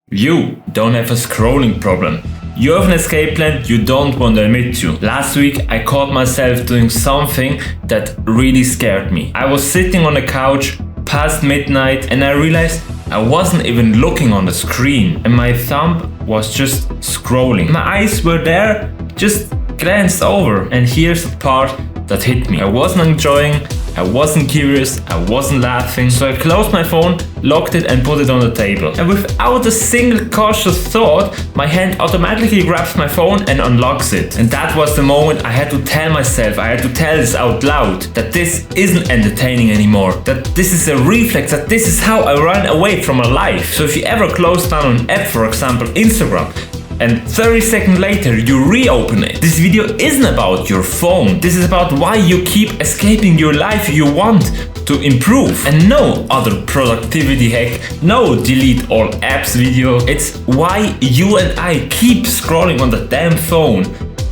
You don't have a scrolling problem. You have an escape plan you don't want to admit to. Last week I caught myself doing something that really scared me. I was sitting on the couch past midnight and I realized I wasn't even looking on the screen and my thumb was just scrolling. My eyes were there, just glanced over, and here's the part that hit me. I wasn't enjoying, I wasn't curious, I wasn't laughing, so I closed my phone, locked it and put it on the table. And without a single cautious thought, my hand automatically grabs my phone and unlocks it. And that was the moment I had to tell myself, I had to tell this out loud, that this isn't entertaining anymore, that this is a reflex, that this is how I run away from my life. So if you ever close down an app, for example Instagram, and 30 seconds later you reopen it, this video isn't about your phone. This is about why you keep escaping your life you want to improve. And no other productivity hack, no delete all apps video. It's why you and I keep scrolling on the damn phone,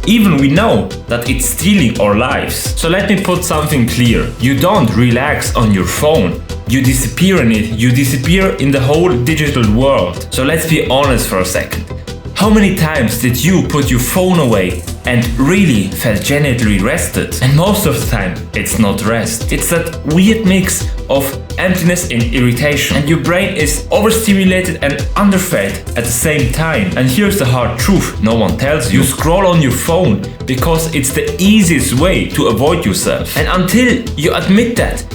even we know that it's stealing our lives. So let me put something clear. You don't relax on your phone. You disappear in it. You disappear in the whole digital world. So let's be honest for a second. How many times did you put your phone away and really felt genuinely rested? And most of the time, it's not rest. It's that weird mix of emptiness and irritation. And your brain is overstimulated and underfed at the same time. And here's the hard truth no one tells you. You scroll on your phone because it's the easiest way to avoid yourself. And until you admit that,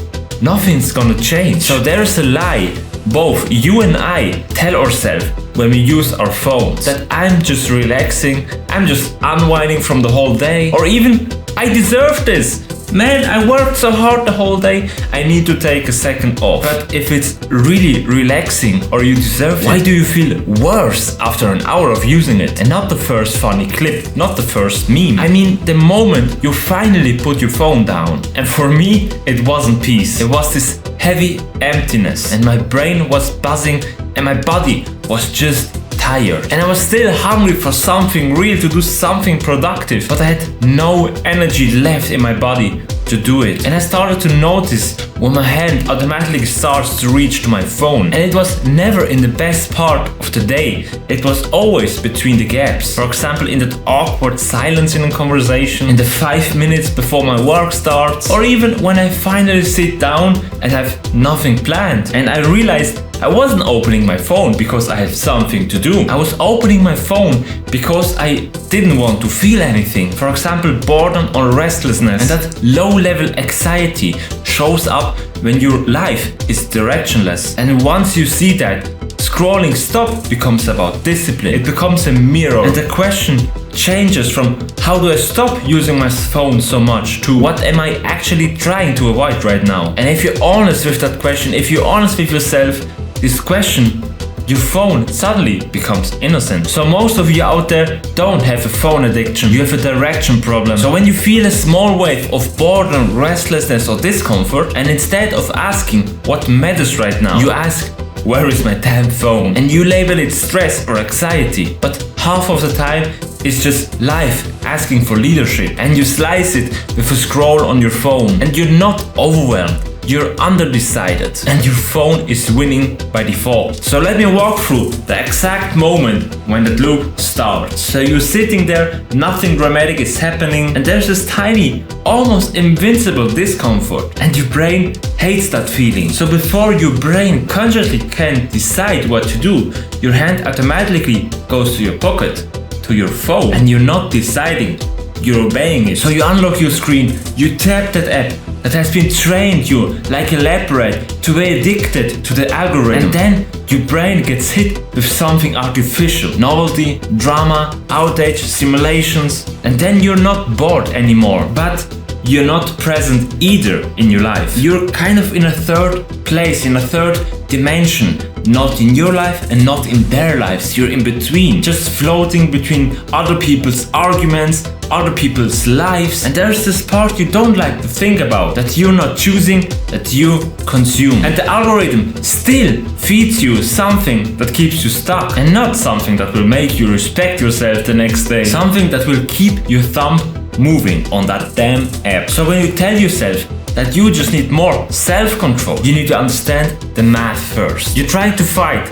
nothing's gonna change. So there's a lie both you and I tell ourselves when we use our phones, that I'm just relaxing, I'm just unwinding from the whole day, or even I deserve this. Man, I worked so hard the whole day, I need to take a second off. But if it's really relaxing or you deserve it, why do you feel worse after an hour of using it? And not the first funny clip, not the first meme. I mean the moment you finally put your phone down. And for me, it wasn't peace. It was this heavy emptiness, and my brain was buzzing and my body was just tired. And I was still hungry for something real, to do something productive, but I had no energy left in my body to do it. And I started to notice when my hand automatically starts to reach to my phone. And it was never in the best part of the day. It was always between the gaps. For example, in that awkward silence in a conversation, in the 5 minutes before my work starts, or even when I finally sit down and have nothing planned. And I realized I wasn't opening my phone because I had something to do. I was opening my phone because I didn't want to feel anything. For example, boredom or restlessness. And that low-level anxiety shows up when your life is directionless. And once you see that, scrolling stop becomes about discipline. It becomes a mirror. And the question changes from how do I stop using my phone so much to what am I actually trying to avoid right now? And if you're honest with that question, if you're honest with yourself, this question, your phone suddenly becomes innocent. So most of you out there don't have a phone addiction, you have a direction problem. So when you feel a small wave of boredom, restlessness or discomfort, and instead of asking what matters right now, you ask, where is my damn phone? And you label it stress or anxiety. But half of the time, it's just life asking for leadership. And you slice it with a scroll on your phone. And you're not overwhelmed. You're underdecided and your phone is winning by default. So let me walk through the exact moment when that loop starts. So you're sitting there, nothing dramatic is happening, and there's this tiny, almost invincible discomfort, and your brain hates that feeling. So before your brain consciously can decide what to do, your hand automatically goes to your pocket, to your phone, and you're not deciding, you're obeying it. So you unlock your screen, you tap that app that has been trained you like a lab rat to be addicted to the algorithm. And then your brain gets hit with something artificial. Novelty, drama, outage, simulations. And then you're not bored anymore, but you're not present either in your life. You're kind of in a third place, in a third dimension. Not in your life and not in their lives. You're in between, just floating between other people's arguments, other people's lives. And there's this part you don't like to think about, that you're not choosing, that you consume. And the algorithm still feeds you something that keeps you stuck, and not something that will make you respect yourself the next day. Something that will keep your thumb moving on that damn app. So when you tell yourself that you just need more self-control, you need to understand the math first. You're trying to fight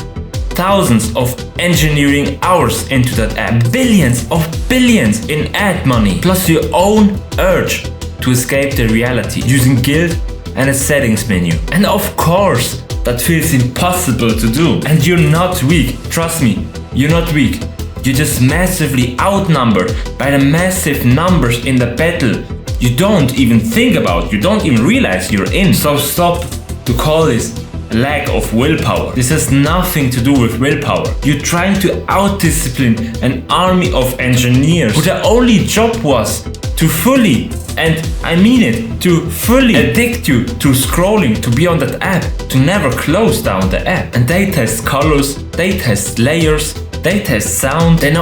thousands of engineering hours into that app, billions of billions in ad money, plus your own urge to escape the reality using guilt and a settings menu. And of course, that feels impossible to do. And you're not weak, trust me, you're not weak. You're just massively outnumbered by the massive numbers in the battle you don't even think about, you don't even realize you're in. So stop to call this lack of willpower. This has nothing to do with willpower. You're trying to out-discipline an army of engineers who their only job was to fully, and I mean it, to fully addict you to scrolling, to be on that app, to never close down the app. And they test colors, they test layers, they test sound, they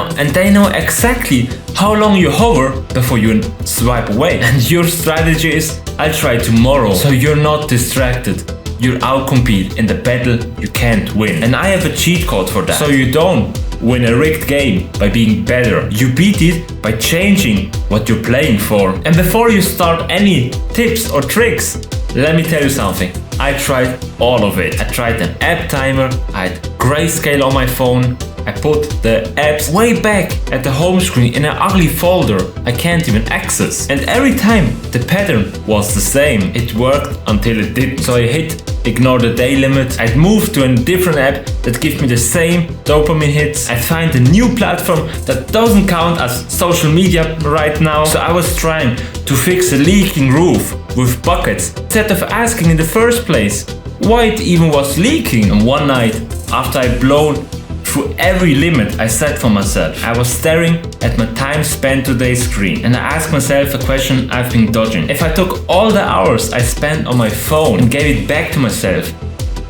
know exactly how long you hover before you swipe away. And your strategy is, I'll try tomorrow. So you're not distracted. You're outcompete in the battle you can't win. And I have a cheat code for that. So you don't win a rigged game by being better. You beat it by changing what you're playing for. And before you start any tips or tricks, let me tell you something. I tried all of it. I tried an app timer, I had grayscale on my phone, I put the apps way back at the home screen in an ugly folder I can't even access. And every time the pattern was the same. It worked until it didn't. So I hit ignore the day limit. I'd move to a different app that gives me the same dopamine hits. I'd find a new platform that doesn't count as social media right now. So I was trying to fix a leaking roof with buckets instead of asking in the first place why it even was leaking. And one night, after I'd blown through every limit I set for myself, I was staring at my time spent today's screen, and I asked myself a question I've been dodging. If I took all the hours I spent on my phone and gave it back to myself,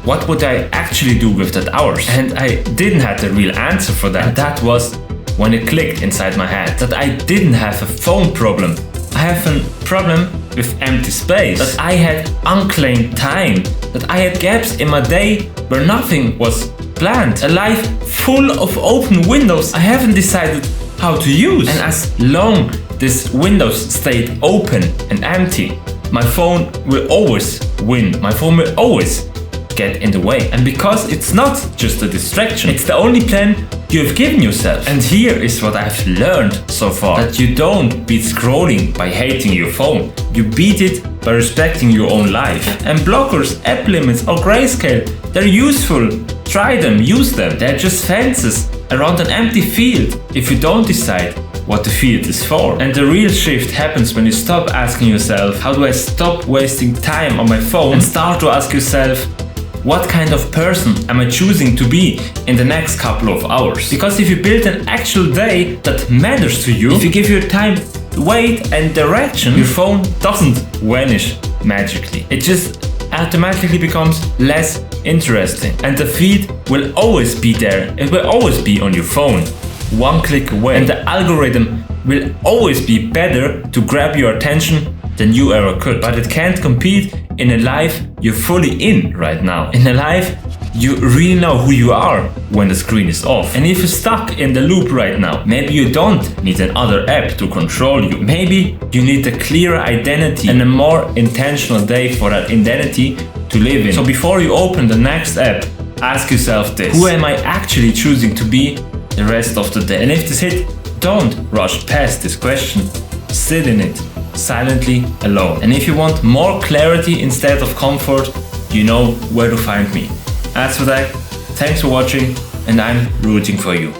what would I actually do with that hours? And I didn't have the real answer for that. And that was when it clicked inside my head that I didn't have a phone problem. I have a problem with empty space, that I had unclaimed time, that I had gaps in my day where nothing was planned, a life full of open windows I haven't decided how to use. And as long these windows stayed open and empty, my phone will always win. My phone will always get in the way. And because it's not just a distraction, it's the only plan you've given yourself. And here is what I've learned so far, that you don't beat scrolling by hating your phone. You beat it by respecting your own life. And blockers, app limits or grayscale, they're useful. Try them, use them. They're just fences around an empty field if you don't decide what the field is for. And the real shift happens when you stop asking yourself, how do I stop wasting time on my phone, and start to ask yourself, what kind of person am I choosing to be in the next couple of hours? Because if you build an actual day that matters to you, if you give your time weight and direction, your phone doesn't vanish magically. It just automatically becomes less interesting. And the feed will always be there. It will always be on your phone, one click away. And the algorithm will always be better to grab your attention than you ever could. But it can't compete in a life you're fully in right now. In a life you really know who you are when the screen is off. And if you're stuck in the loop right now, maybe you don't need another app to control you. Maybe you need a clearer identity and a more intentional day for that identity to live in. So before you open the next app, ask yourself this: who am I actually choosing to be the rest of the day? And if this hit, don't rush past this question. Sit in it, silently, alone. And if you want more clarity instead of comfort, you know where to find me. As for that, thanks for watching, and I'm rooting for you.